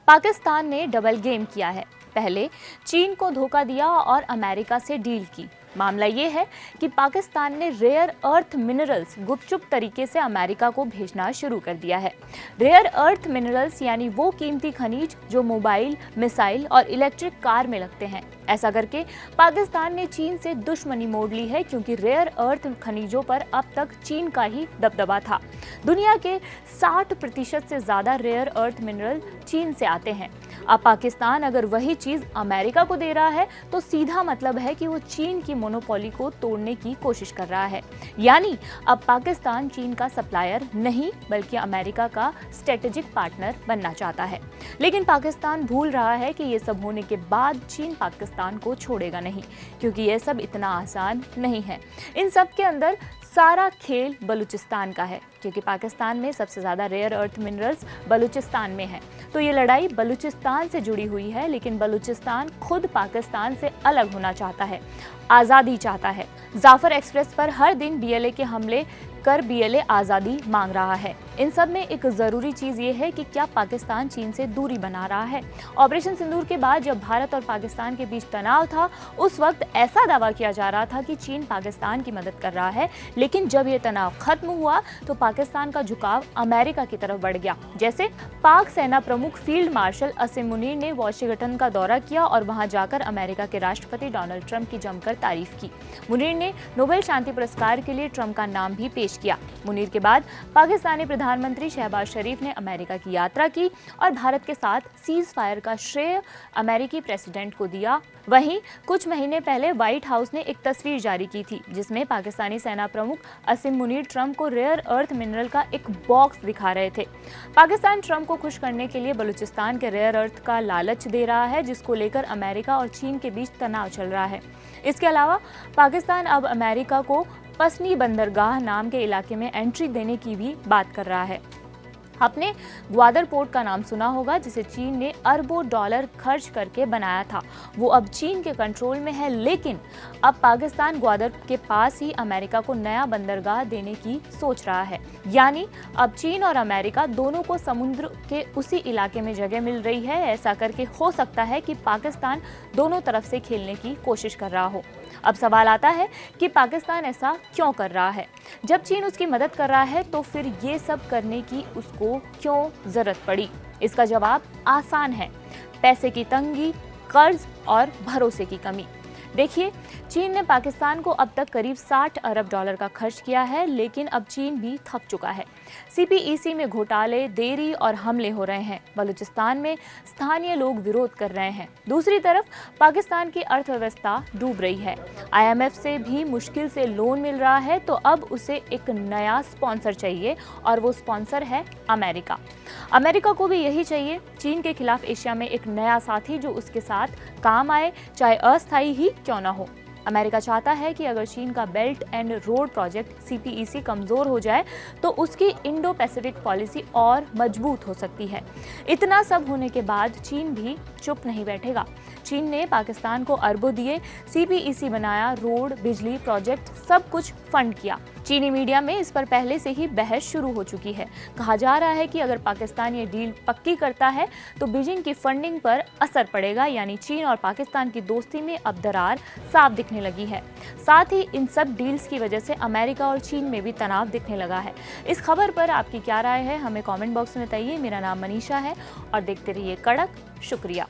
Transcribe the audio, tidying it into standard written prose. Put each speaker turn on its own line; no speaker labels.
पाकिस्तान ने double game किया है। पहले चीन को धोखा दिया और अमेरिका से डील की। मामला ये है कि पाकिस्तान ने रेयर अर्थ मिनरल्स गुपचुप तरीके से अमेरिका को भेजना शुरू कर दिया है। रेयर अर्थ मिनरल्स यानी वो कीमती खनिज जो मोबाइल, मिसाइल और इलेक्ट्रिक कार में लगते हैं। ऐसा करके पाकिस्तान ने चीन से दुश्मनी मोड़ ली है, क्योंकि रेयर अर्थ खनिजों पर अब तक चीन का ही दबदबा था। दुनिया के 60% से ज्यादा रेयर अर्थ मिनरल चीन से आते हैं। अब पाकिस्तान अगर वही चीज अमेरिका को दे रहा है तो सीधा मतलब है कि वो चीन की मोनोपोली को तोड़ने की कोशिश कर रहा है। यानी अब पाकिस्तान चीन का सप्लायर नहीं बल्कि अमेरिका का स्ट्रेटेजिक पार्टनर बनना चाहता है। लेकिन पाकिस्तान भूल रहा है कि ये सब होने के बाद चीन पाकिस्तान को छोड़ेगा नहीं, क्योंकि ये सब इतना आसान नहीं है। इन सब के अंदर सारा खेल बलूचिस्तान का है, क्योंकि पाकिस्तान में सबसे ज़्यादा रेयर अर्थ मिनरल्स बलूचिस्तान में हैं। तो ये लड़ाई बलूचिस्तान से जुड़ी हुई है, लेकिन बलूचिस्तान खुद पाकिस्तान से अलग होना चाहता है, आज़ादी चाहता है। जाफर एक्सप्रेस पर हर दिन बीएलए के हमले कर बीएलए आज़ादी मांग रहा है। इन सब में एक ज़रूरी चीज़ ये है कि क्या पाकिस्तान चीन से दूरी बना रहा है। ऑपरेशन सिंदूर के बाद जब भारत और पाकिस्तान के बीच तनाव था, उस वक्त ऐसा दावा किया जा रहा था कि चीन पाकिस्तान की मदद कर रहा है, लेकिन जब ये तनाव खत्म हुआ तो पाकिस्तान का झुकाव अमेरिका की तरफ बढ़ गया। जैसे पाक सेना प्रमुख फील्ड मार्शल असीम मुनीर ने वॉशिंगटन का दौरा किया और वहां जाकर अमेरिका के राष्ट्रपति डोनाल्ड ट्रंप की जमकर तारीफ की। मुनीर ने नोबेल शांति पुरस्कार के लिए ट्रंप का नाम भी पेश किया। मुनीर के बाद पाकिस्तानी प्रधानमंत्री शहबाज शरीफ ने अमेरिका की यात्रा की और भारत के साथ सीज फायर का श्रेय अमेरिकी प्रेसिडेंट को दिया। वहीं कुछ महीने पहले व्हाइट हाउस ने एक तस्वीर जारी की थी, जिसमें पाकिस्तानी सेना प्रमुख असीम मुनीर ट्रंप को रेयर अर्थ मिनरल का एक बॉक्स दिखा रहे थे। पाकिस्तान ट्रंप को खुश करने के लिए बलूचिस्तान के रेयर अर्थ का लालच दे रहा है, जिसको लेकर अमेरिका और चीन के बीच तनाव चल रहा है। इसके अलावा पाकिस्तान अब अमेरिका को पसनी बंदरगाह नाम के इलाके में एंट्री देने की भी बात कर रहा है। आपने ग्वादर पोर्ट का नाम सुना होगा, जिसे चीन ने अरबों डॉलर खर्च करके बनाया था। वो अब चीन के कंट्रोल में है, लेकिन अब पाकिस्तान ग्वादर के पास ही अमेरिका को नया बंदरगाह देने की सोच रहा है। यानी अब चीन और अमेरिका दोनों को समुद्र के उसी इलाके में जगह मिल रही है। ऐसा करके हो सकता है कि पाकिस्तान दोनों तरफ से खेलने की कोशिश कर रहा हो। अब सवाल आता है कि पाकिस्तान ऐसा क्यों कर रहा है? जब चीन उसकी मदद कर रहा है तो फिर ये सब करने की उसको क्यों जरूरत पड़ी? इसका जवाब आसान है, पैसे की तंगी, कर्ज और भरोसे की कमी। देखिए, चीन ने पाकिस्तान को अब तक करीब 60 अरब डॉलर का खर्च किया है, लेकिन अब चीन भी थक चुका है। सीपीईसी में घोटाले, देरी और हमले हो रहे हैं। बलूचिस्तान में स्थानीय लोग विरोध कर रहे हैं। दूसरी तरफ पाकिस्तान की अर्थव्यवस्था डूब रही है। आईएमएफ से भी मुश्किल से लोन मिल रहा है, तो अब उसे एक नया स्पॉन्सर चाहिए और वो स्पॉन्सर है अमेरिका। अमेरिका को भी यही चाहिए, चीन के खिलाफ एशिया में एक नया साथी जो उसके साथ काम आए, चाहे अस्थायी ही क्यों ना हो। अमेरिका चाहता है कि अगर चीन का belt and road project CPEC कमजोर हो जाए तो उसकी इंडो पैसिफिक पॉलिसी और मजबूत हो सकती है। इतना सब होने के बाद चीन भी चुप नहीं बैठेगा। चीन ने पाकिस्तान को अरबों दिए, सीपीईसी बनाया, रोड, बिजली प्रोजेक्ट सब कुछ फंड किया। चीनी मीडिया में इस पर पहले से ही बहस शुरू हो चुकी है। कहा जा रहा है कि अगर पाकिस्तान ये डील पक्की करता है तो बीजिंग की फंडिंग पर असर पड़ेगा, यानी चीन और पाकिस्तान की दोस्ती में अब दरार साफ दिखने लगी है। साथ ही इन सब डील्स की वजह से अमेरिका और चीन में भी तनाव दिखने लगा है। इस खबर पर आपकी क्या राय है, हमें कमेंट बॉक्स में बताइए। मेरा नाम मनीषा है और देखते रहिए कड़क। शुक्रिया।